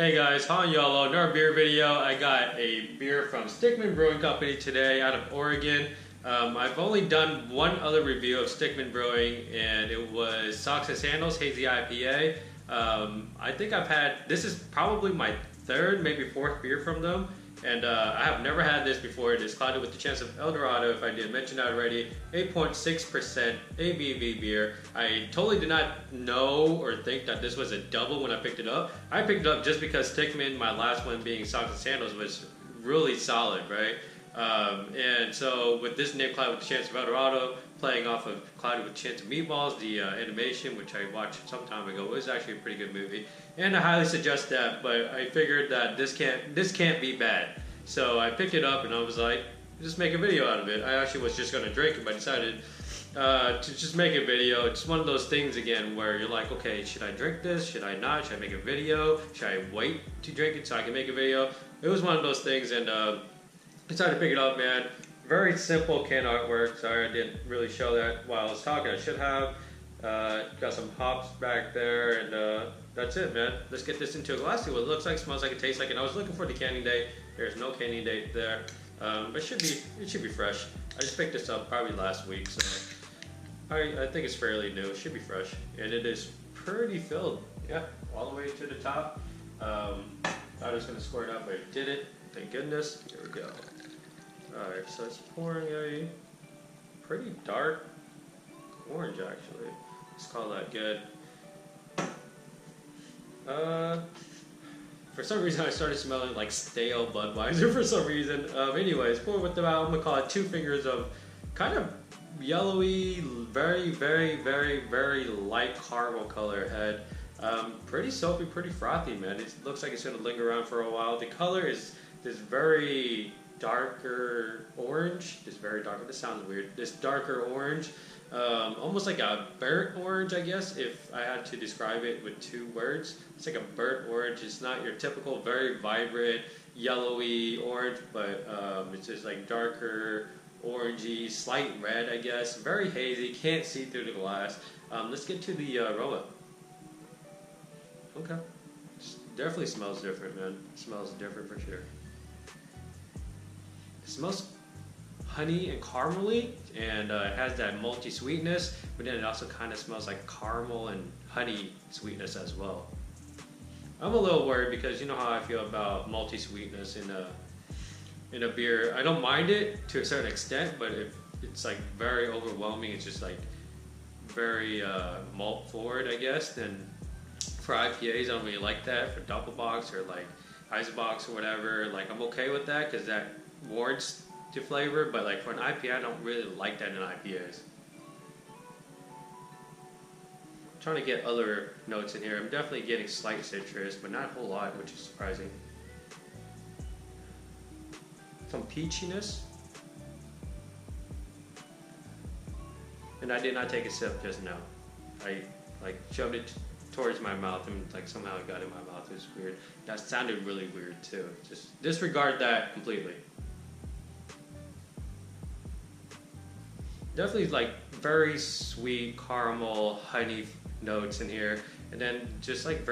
Hey guys, Han Yolo, another beer video. I got a beer from Stickmen Brewing Company today out of Oregon. I've only done one other review of Stickmen Brewing, and it was Socks and Sandals Hazy IPA. I think this is probably my third, maybe fourth beer from them. And I have never had this before. It is clouded with the chance of Dorado, if I didn't mention that already. 8.6% ABV beer. I totally did not know or think that this was a double when I picked it up. I picked it up just because Stickmen, my last one being Socks and Sandals, was really solid, right? And so with this name, Clouded with the Chance of Dorado, playing off of Clouded with the Chance of Meatballs, the animation, which I watched some time ago, was actually a pretty good movie. And I highly suggest that, but I figured that this can't be bad. So I picked it up and I was like, just make a video out of it. I actually was just going to drink it, but I decided to just make a video. It's one of those things again where you're like, okay, should I drink this? Should I not? Should I make a video? Should I wait to drink it so I can make a video? It was one of those things, and decided to pick it up, man. Very simple can artwork. Sorry I didn't really show that while I was talking. I should have. Got some hops back there, and that's it, man. Let's get this into a glass, see what it looks like, smells like, it tastes like. And I was looking for the canning date. There's no canning date there, but it should be fresh. I just picked this up probably last week, so I think it's fairly new. It should be fresh, and it is pretty filled. Yeah, all the way to the top. Thought I was gonna squirt it out, but it didn't. Thank goodness. Here we go. Alright, so it's pouring a pretty dark orange, actually. Let's call that good. For some reason I started smelling like stale Budweiser for some reason. Anyways, pour with the, I'm gonna call it 2 fingers of kind of yellowy, very light caramel color head. Pretty soapy, pretty frothy, man. It looks like it's gonna linger around for a while. The color is this very darker orange. This very dark, this sounds weird. This darker orange. Almost like a burnt orange, I guess, if I had to describe it with 2 words. It's like a burnt orange. It's not your typical very vibrant, yellowy orange, but it's just like darker, orangey, slight red, I guess. Very hazy, can't see through the glass. Let's get to the aroma. Okay. Definitely smells different, man. It smells different for sure. It smells honey and caramely, and it has that malty sweetness, but then it also kind of smells like caramel and honey sweetness as well. I'm a little worried because you know how I feel about malty sweetness in a beer. I don't mind it to a certain extent, but if it's like very overwhelming, it's just like very malt forward, I guess, then for IPAs I don't really like that. For Doppelbox or like Eisbox or whatever, like I'm okay with that because that warrants to flavor, but like for an IPA, I don't really like that in IPAs. I'm trying to get other notes in here. I'm definitely getting slight citrus, but not a whole lot, which is surprising. Some peachiness. And I did not take a sip just now. I like shoved it towards my mouth and like somehow it got in my mouth. It was weird. That sounded really weird too. Just disregard that completely. Definitely like very sweet caramel honey notes in here, and then just like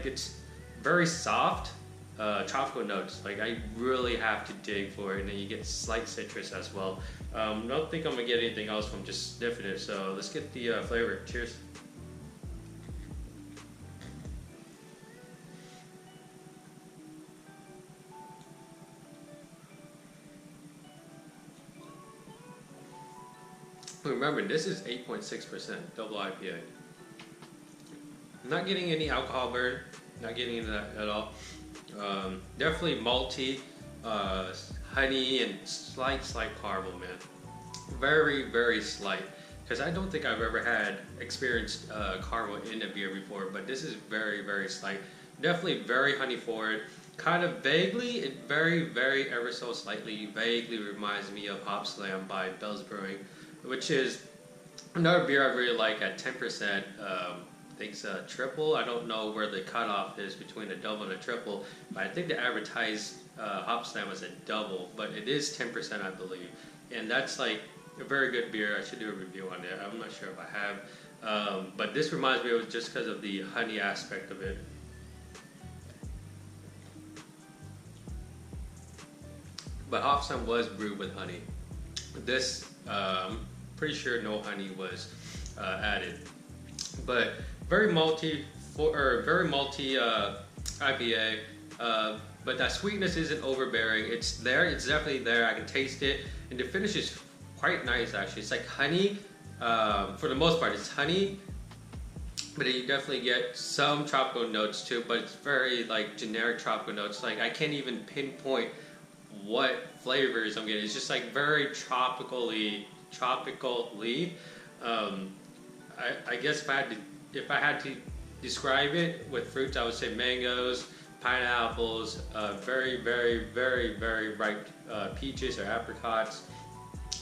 it's very soft tropical notes. Like I really have to dig for it, and then you get slight citrus as well. Don't think I'm gonna get anything else from just sniffing it, so let's get the flavor. Cheers. Remember, this is 8.6% double IPA. I'm not getting any alcohol burn, not getting into that at all. Definitely malty, honey, and slight caramel, man. Very slight. Because I don't think I've ever experienced caramel in a beer before, but this is very slight. Definitely very honey forward. Kind of vaguely, it very ever so slightly vaguely reminds me of Hop Slam by Bell's Brewing, which is another beer I really like at 10%. I think it's a triple. I don't know where the cutoff is between a double and a triple, but I think the advertised Hop Slam was a double, but it is 10%, I believe. And that's like a very good beer. I should do a review on it. I'm not sure if I have. But this reminds me of it just because of the honey aspect of it. but Hoffstein was brewed with honey. This, pretty sure no honey was added, but very malty IPA. But that sweetness isn't overbearing. It's there. It's definitely there. I can taste it, and the finish is quite nice actually. It's like honey. For the most part, it's honey, but you definitely get some tropical notes too. But it's very like generic tropical notes. Like I can't even pinpoint what flavors I'm getting. It's just like very tropically. I guess if I had to describe it with fruits, I would say mangoes, pineapples, very ripe peaches or apricots.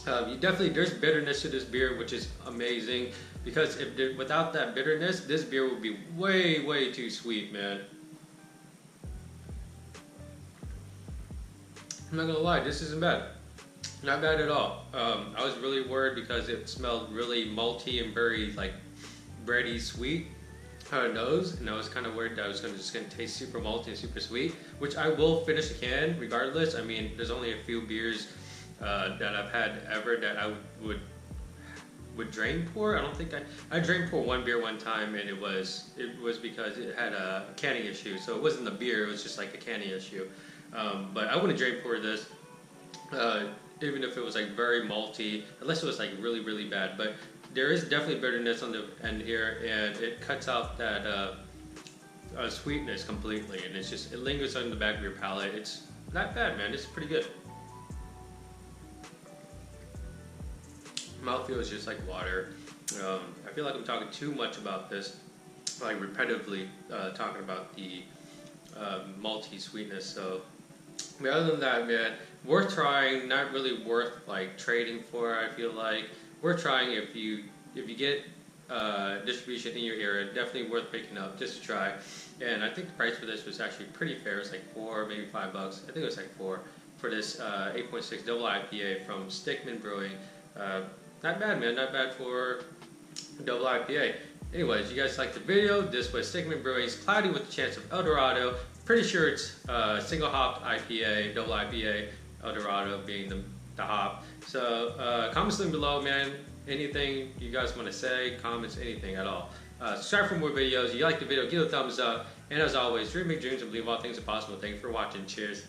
There's bitterness to this beer, which is amazing, because without that bitterness, this beer would be way too sweet, man. I'm not gonna lie, this isn't bad. Not bad at all. I was really worried because it smelled really malty and very like bready sweet on the nose, and I was kind of worried that I was just gonna taste super malty and super sweet, which I will finish the can regardless. I mean, there's only a few beers that I've had ever that I would drain pour. I don't think I drained pour one beer one time, and it was because it had a canning issue. So it wasn't the beer; it was just like a canning issue. But I wouldn't drain pour this, even if it was like very malty, unless it was like really bad. But there is definitely bitterness on the end here, and it cuts out that sweetness completely, and it lingers on the back of your palate. It's not bad, man. It's pretty good. Mouthfeel is just like water. I feel like I'm talking too much about this, like repetitively talking about the malty sweetness. So, but other than that, man, worth trying. Not really worth like trading for. I feel like worth trying if you get distribution in your area. Definitely worth picking up just to try. And I think the price for this was actually pretty fair. It's like $4, maybe $5. I think it was like $4 for this 8.6 double IPA from Stickmen Brewing. Not bad, man. Not bad for double IPA. Anyways, you guys liked the video. This was Stickmen Brewing's Cloudy with the Chance of El Dorado. Pretty sure it's single hopped IPA, double IPA, El Dorado being the hop. So comments down below, man. Anything you guys want to say, comments, anything at all. Subscribe for more videos. If you like the video, give it a thumbs up. And as always, dream big dreams and believe all things are possible. Thank you for watching. Cheers.